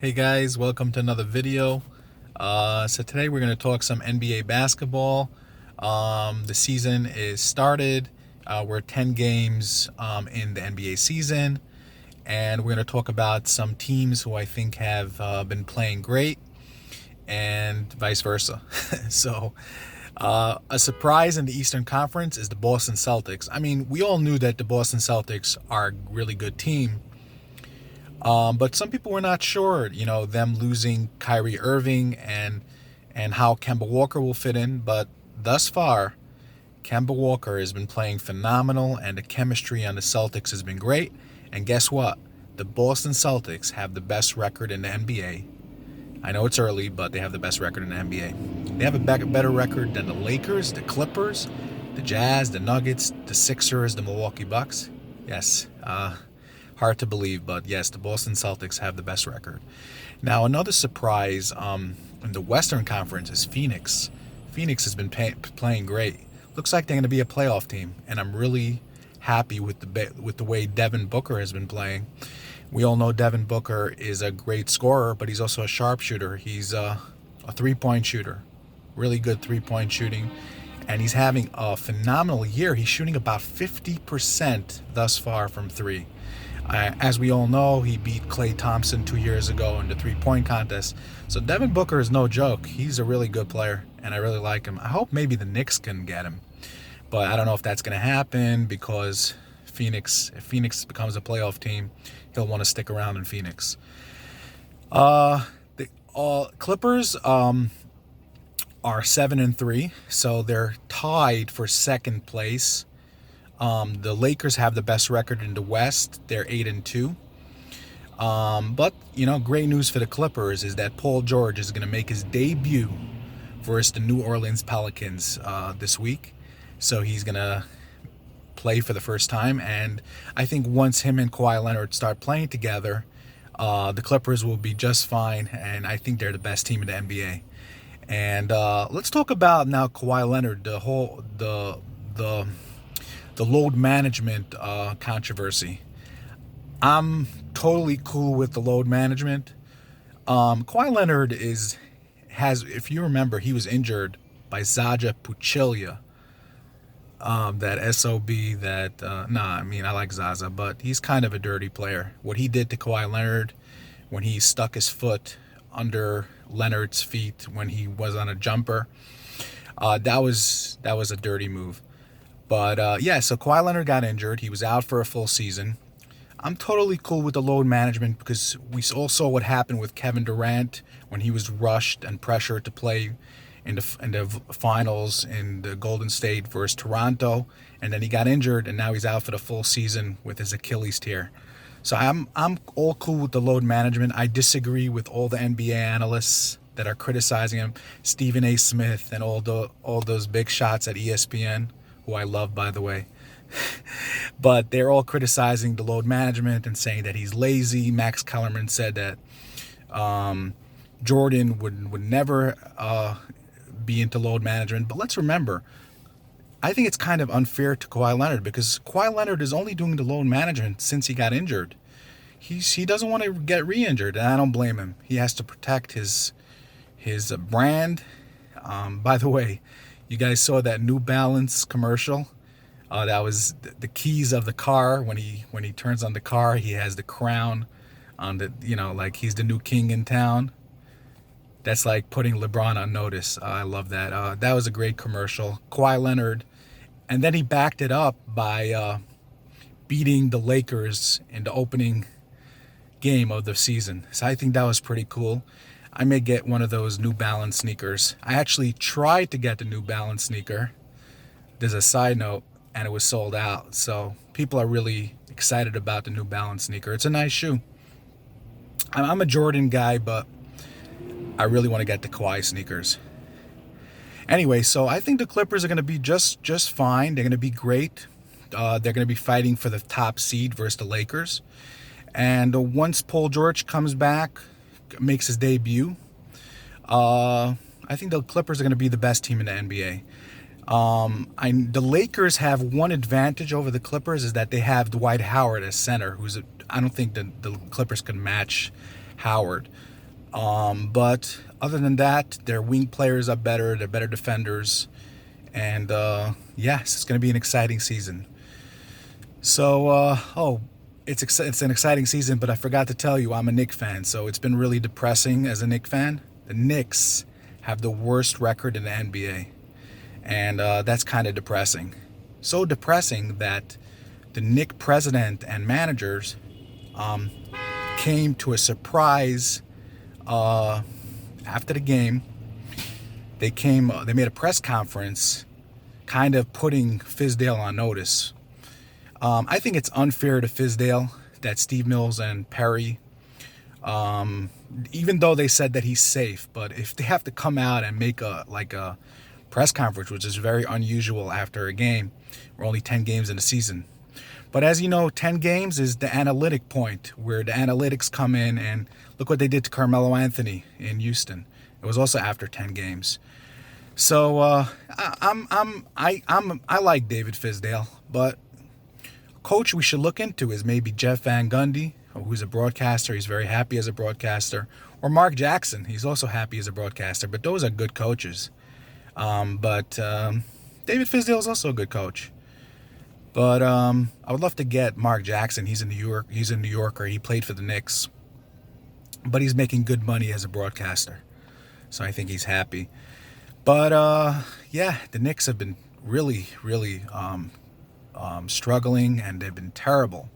Hey guys, welcome to another video. So today we're going to talk some NBA basketball. The season is started. We're 10 games in the NBA season, and we're going to talk about some teams who I think have been playing great and vice versa. So a surprise in the Eastern Conference is the Boston Celtics. I mean, we all knew that the Boston Celtics are a really good team. But some people were not sure, them losing Kyrie Irving and how Kemba Walker will fit in. But thus far, Kemba Walker has been playing phenomenal, and the chemistry on the Celtics has been great. And guess what? The Boston Celtics have the best record in the NBA. I know it's early, but they have the best record in the NBA. They have a better record than the Lakers, the Clippers, the Jazz, the Nuggets, the Sixers, the Milwaukee Bucks. Yes, hard to believe, but yes, the Boston Celtics have the best record. Now, another surprise in the Western Conference is Phoenix. Phoenix has been playing great. Looks like they're going to be a playoff team, and I'm really happy with the way Devin Booker has been playing. We all know Devin Booker is a great scorer, but he's also a sharpshooter. He's a three-point shooter, really good three-point shooting, and he's having a phenomenal year. He's shooting about 50% thus far from three. As we all know, he beat Klay Thompson 2 years ago in the three-point contest. So Devin Booker is no joke. He's a really good player, and I really like him. I hope maybe the Knicks can get him. But I don't know if that's going to happen because if Phoenix becomes a playoff team, he'll want to stick around in Phoenix. The Clippers are 7-3, so they're tied for second place. The Lakers have the best record in the West. They're 8-2. But great news for the Clippers is that Paul George is going to make his debut versus the New Orleans Pelicans this week. So he's going to play for the first time, and I think once him and Kawhi Leonard start playing together, the Clippers will be just fine, and I think they're the best team in the NBA. And let's talk about now Kawhi Leonard, the load management controversy. I'm totally cool with the load management. Kawhi Leonard has, if you remember, he was injured by Zaza Pachulia. That SOB, I like Zaza, but he's kind of a dirty player. What he did to Kawhi Leonard when he stuck his foot under Leonard's feet when he was on a jumper, that was a dirty move. But so Kawhi Leonard got injured. He was out for a full season. I'm totally cool with the load management because we all saw what happened with Kevin Durant when he was rushed and pressured to play in the finals in the Golden State versus Toronto, and then he got injured, and now he's out for the full season with his Achilles tear. So I'm all cool with the load management. I disagree with all the NBA analysts that are criticizing him, Stephen A. Smith and all those big shots at ESPN, who I love, by the way. But they're all criticizing the load management and saying that he's lazy. Max Kellerman said that Jordan would never be into load management. But let's remember, I think it's kind of unfair to Kawhi Leonard because Kawhi Leonard is only doing the load management since he got injured. He doesn't want to get re-injured, and I don't blame him. He has to protect his brand. By the way, you guys saw that New Balance commercial? That was the keys of the car. When he turns on the car, he has the crown on the, like he's the new king in town. That's like putting LeBron on notice. I love that. That was a great commercial. Kawhi Leonard, and then he backed it up by beating the Lakers in the opening game of the season. So I think that was pretty cool. I may get one of those New Balance sneakers. I actually tried to get the New Balance sneaker. There's a side note, and it was sold out. So people are really excited about the New Balance sneaker. It's a nice shoe. I'm a Jordan guy, but I really want to get the Kawhi sneakers. Anyway, so I think the Clippers are going to be just fine. They're going to be great. They're going to be fighting for the top seed versus the Lakers. And once Paul George comes back, makes his debut, I think the Clippers are going to be the best team in the NBA. The Lakers have one advantage over the Clippers is that they have Dwight Howard as center, I don't think the Clippers can match Howard. But other than that, their wing players are better. They're better defenders. And yes, it's going to be an exciting season. So, it's an exciting season, but I forgot to tell you, I'm a Knicks fan. So it's been really depressing as a Knicks fan. The Knicks have the worst record in the NBA. And that's kind of depressing. So depressing that the Knicks president and managers came to a surprise after the game. They made a press conference kind of putting Fizdale on notice. I think it's unfair to Fizdale that Steve Mills and Perry, even though they said that he's safe, but if they have to come out and make a press conference, which is very unusual after a game, we're only 10 games in the season. But as you know, 10 games is the analytic point where the analytics come in, and look what they did to Carmelo Anthony in Houston. It was also after 10 games. So I like David Fizdale, but a coach we should look into is maybe Jeff Van Gundy, who's a broadcaster. He's very happy as a broadcaster, or Mark Jackson. He's also happy as a broadcaster. But those are good coaches. But David Fizdale is also a good coach. But I would love to get Mark Jackson. He's in New York. He's a New Yorker. He played for the Knicks, but he's making good money as a broadcaster. So I think he's happy. But yeah, the Knicks have been really struggling, and they've been terrible.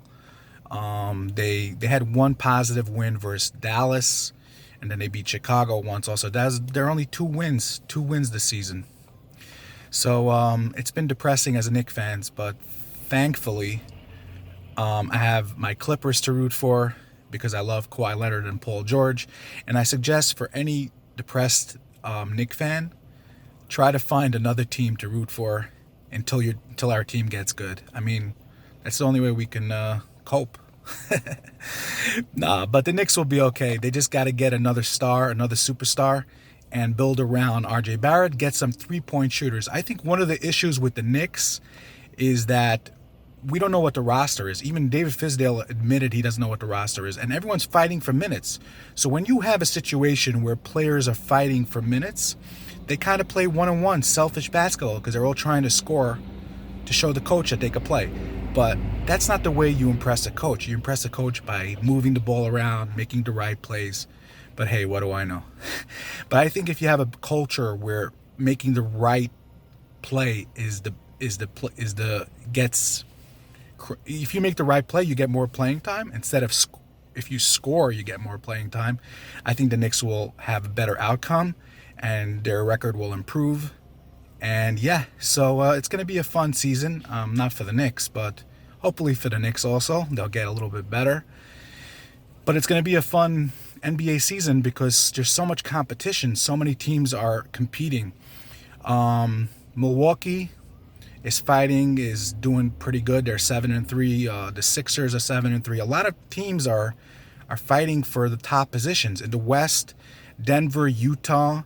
They had one positive win versus Dallas, and then they beat Chicago once. Also, they're only two wins this season. So it's been depressing as a Knicks fans, but thankfully, I have my Clippers to root for because I love Kawhi Leonard and Paul George. And I suggest for any depressed Knicks fan, try to find another team to root for until our team gets good. I mean, that's the only way we can cope. Nah, but the Knicks will be okay. They just got to get another superstar, and build around RJ Barrett, get some three-point shooters. I think one of the issues with the Knicks is that we don't know what the roster is. Even David Fizdale admitted he doesn't know what the roster is, and everyone's fighting for minutes. So when you have a situation where players are fighting for minutes, they kind of play one-on-one selfish basketball because they're all trying to score to show the coach that they could play. But that's not the way you impress a coach. You impress a coach by moving the ball around, making the right plays. But hey, what do I know? But I think if you have a culture where making the right play if you make the right play, you get more playing time instead of if you score, you get more playing time. I think the Knicks will have a better outcome, and their record will improve. And yeah, so it's going to be a fun season. Not for the Knicks, but hopefully for the Knicks also. They'll get a little bit better. But it's going to be a fun NBA season because there's so much competition. So many teams are competing. Milwaukee is doing pretty good. They're 7-3. The Sixers are 7-3. A lot of teams are fighting for the top positions in the West. Denver, Utah,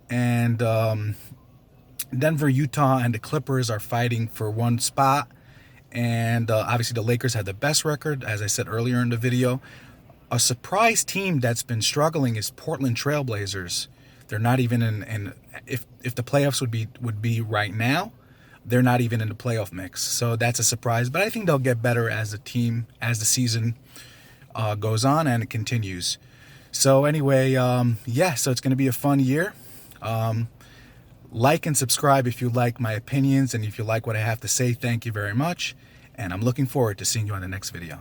and the Clippers are fighting for one spot. And obviously the Lakers had the best record, as I said earlier in the video. A surprise team that's been struggling is Portland Trailblazers. They're not even in if the playoffs would be right now, they're not even in the playoff mix. So that's a surprise. But I think they'll get better as a team as the season goes on and it continues. So anyway, so it's going to be a fun year. Like and subscribe if you like my opinions and if you like what I have to say. Thank you very much. And I'm looking forward to seeing you on the next video.